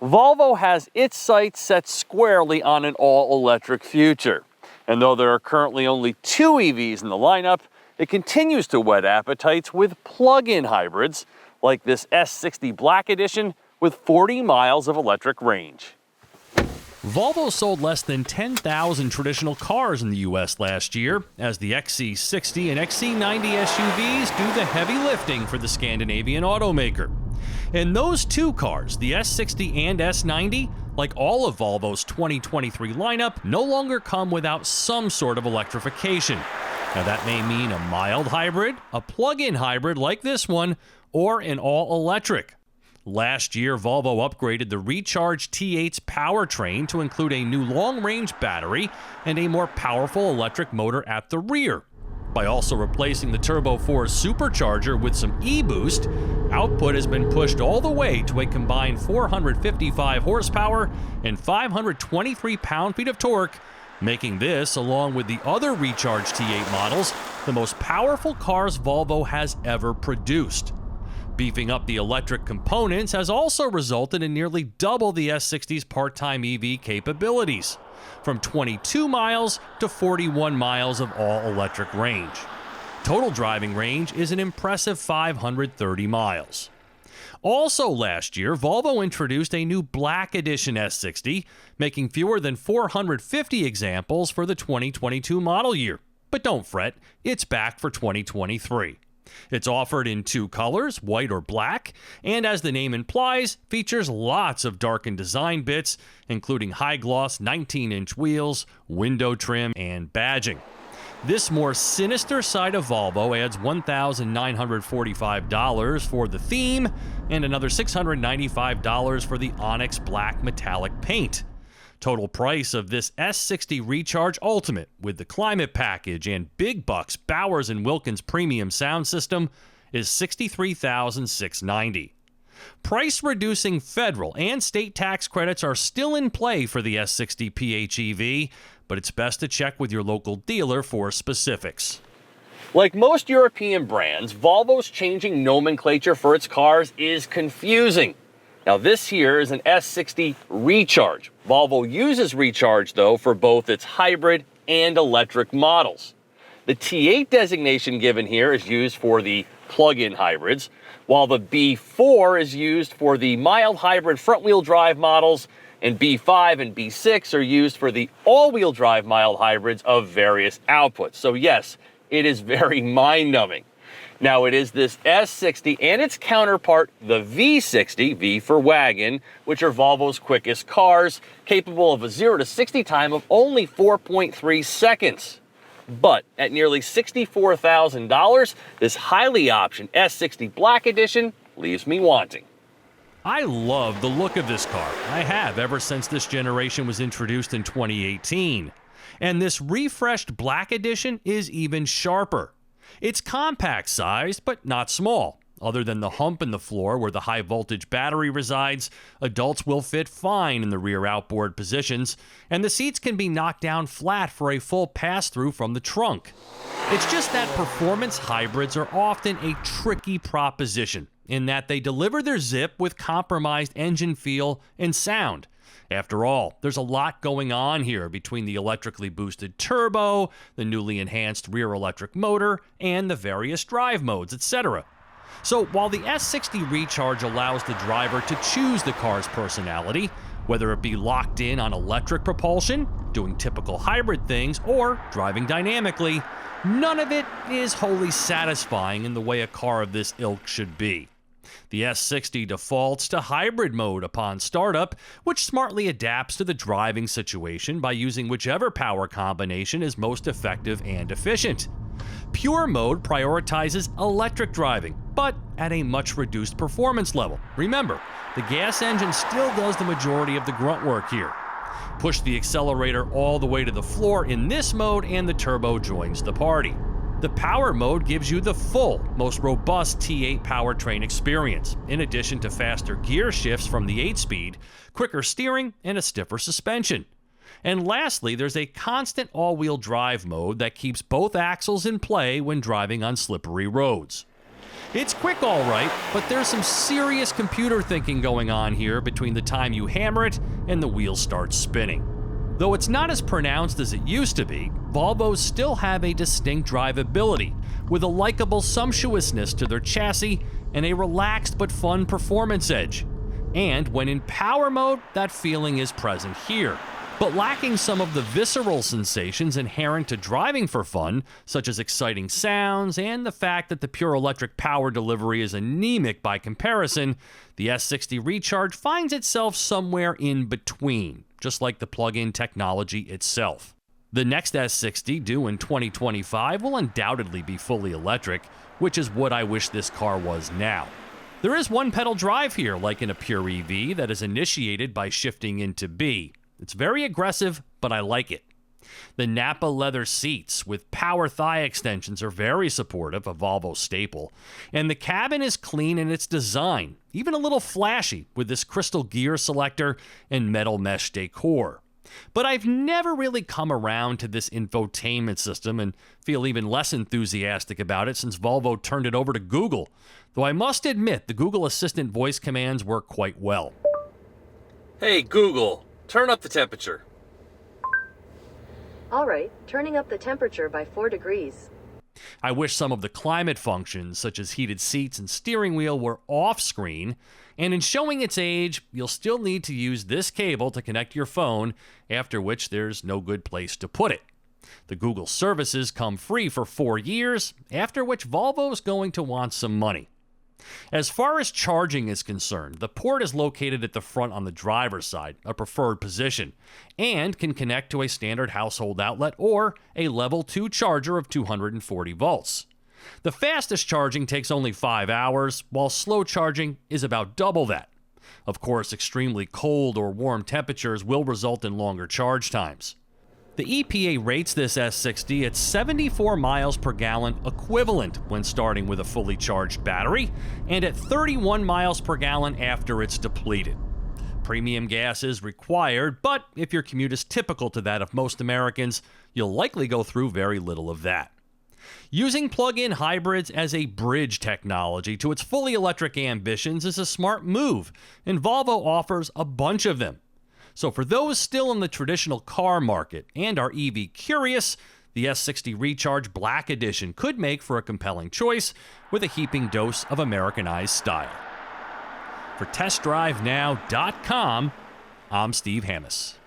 Volvo has its sights set squarely on an all-electric future. And though there are currently only 2 EVs in the lineup, it continues to whet appetites with plug-in hybrids, like this S60 Black Edition with 40 miles of electric range. Volvo sold less than 10,000 traditional cars in the U.S. last year, as the XC60 and XC90 SUVs do the heavy lifting for the Scandinavian automaker. And those 2 cars, the S60 and S90, like all of Volvo's 2023 lineup, no longer come without some sort of electrification. Now that may mean a mild hybrid, a plug-in hybrid like this one, or an all-electric. Last year, Volvo upgraded the Recharge T8's powertrain to include a new long-range battery and a more powerful electric motor at the rear. By also replacing the Turbo 4 supercharger with some e-boost, output has been pushed all the way to a combined 455 horsepower and 523 pound-feet of torque, making this, along with the other Recharge T8 models, the most powerful cars Volvo has ever produced. Beefing up the electric components has also resulted in nearly double the S60's part-time EV capabilities, from 22 miles to 41 miles of all-electric range. Total driving range is an impressive 530 miles. Also last year, Volvo introduced a new Black Edition S60, making fewer than 450 examples for the 2022 model year. But don't fret, it's back for 2023. It's offered in 2 colors, white or black, and as the name implies, features lots of darkened design bits, including high-gloss 19-inch wheels, window trim, and badging. This more sinister side of Volvo adds $1,945 for the theme and another $695 for the Onyx Black metallic paint. Total price of this S60 Recharge Ultimate with the Climate Package and Big Bucks Bowers & Wilkins Premium Sound System is $63,690. Price-reducing federal and state tax credits are still in play for the S60 PHEV, but it's best to check with your local dealer for specifics. Like most European brands, Volvo's changing nomenclature for its cars is confusing. Now this here is an S60 Recharge. Volvo uses Recharge though for both its hybrid and electric models. The T8 designation given here is used for the plug-in hybrids, while the B4 is used for the mild hybrid front-wheel drive models, and B5 and B6 are used for the all-wheel drive mild hybrids of various outputs. So yes, it is very mind-numbing. Now it is this S60 and its counterpart, the V60, V for wagon, which are Volvo's quickest cars, capable of a 0 to 60 time of only 4.3 seconds. But at nearly $64,000, this highly optioned S60 Black Edition leaves me wanting. I love the look of this car. I have ever since this generation was introduced in 2018. And this refreshed Black Edition is even sharper. It's compact-sized, but not small. Other than the hump in the floor where the high-voltage battery resides, adults will fit fine in the rear outboard positions, and the seats can be knocked down flat for a full pass-through from the trunk. It's just that performance hybrids are often a tricky proposition, in that they deliver their zip with compromised engine feel and sound. After all, there's a lot going on here between the electrically boosted turbo, the newly enhanced rear electric motor, and the various drive modes, etc. So while the S60 Recharge allows the driver to choose the car's personality, whether it be locked in on electric propulsion, doing typical hybrid things, or driving dynamically, none of it is wholly satisfying in the way a car of this ilk should be. The S60 defaults to hybrid mode upon startup, which smartly adapts to the driving situation by using whichever power combination is most effective and efficient. Pure mode prioritizes electric driving, but at a much reduced performance level. Remember, the gas engine still does the majority of the grunt work here. Push the accelerator all the way to the floor in this mode and the turbo joins the party. The power mode gives you the full, most robust T8 powertrain experience, in addition to faster gear shifts from the 8-speed, quicker steering, and a stiffer suspension. And lastly, there's a constant all-wheel drive mode that keeps both axles in play when driving on slippery roads. It's quick all right, but there's some serious computer thinking going on here between the time you hammer it and the wheels start spinning. Though it's not as pronounced as it used to be, Volvos still have a distinct drivability, with a likable sumptuousness to their chassis and a relaxed but fun performance edge. And when in power mode, that feeling is present here. But lacking some of the visceral sensations inherent to driving for fun, such as exciting sounds and the fact that the pure electric power delivery is anemic by comparison, the S60 Recharge finds itself somewhere in between, just like the plug-in technology itself. The next S60, due in 2025, will undoubtedly be fully electric, which is what I wish this car was now. There is one-pedal drive here, like in a pure EV, that is initiated by shifting into B. It's very aggressive, but I like it. The Nappa leather seats with power thigh extensions are very supportive, a Volvo staple, and the cabin is clean in its design, even a little flashy with this crystal gear selector and metal mesh decor. But I've never really come around to this infotainment system and feel even less enthusiastic about it since Volvo turned it over to Google, though I must admit the Google Assistant voice commands work quite well. Hey Google, turn up the temperature. All right, turning up the temperature by 4 degrees. I wish some of the climate functions, such as heated seats and steering wheel, were off-screen, and in showing its age, you'll still need to use this cable to connect your phone, after which there's no good place to put it. The Google services come free for 4 years, after which Volvo's going to want some money. As far as charging is concerned, the port is located at the front on the driver's side, a preferred position, and can connect to a standard household outlet or a level 2 charger of 240 volts. The fastest charging takes only 5 hours, while slow charging is about double that. Of course, extremely cold or warm temperatures will result in longer charge times. The EPA rates this S60 at 74 miles per gallon equivalent when starting with a fully charged battery, and at 31 miles per gallon after it's depleted. Premium gas is required, but if your commute is typical to that of most Americans, you'll likely go through very little of that. Using plug-in hybrids as a bridge technology to its fully electric ambitions is a smart move, and Volvo offers a bunch of them. So for those still in the traditional car market and are EV curious, the S60 Recharge Black Edition could make for a compelling choice with a heaping dose of Americanized style. For TestDriveNow.com, I'm Steve Hammis.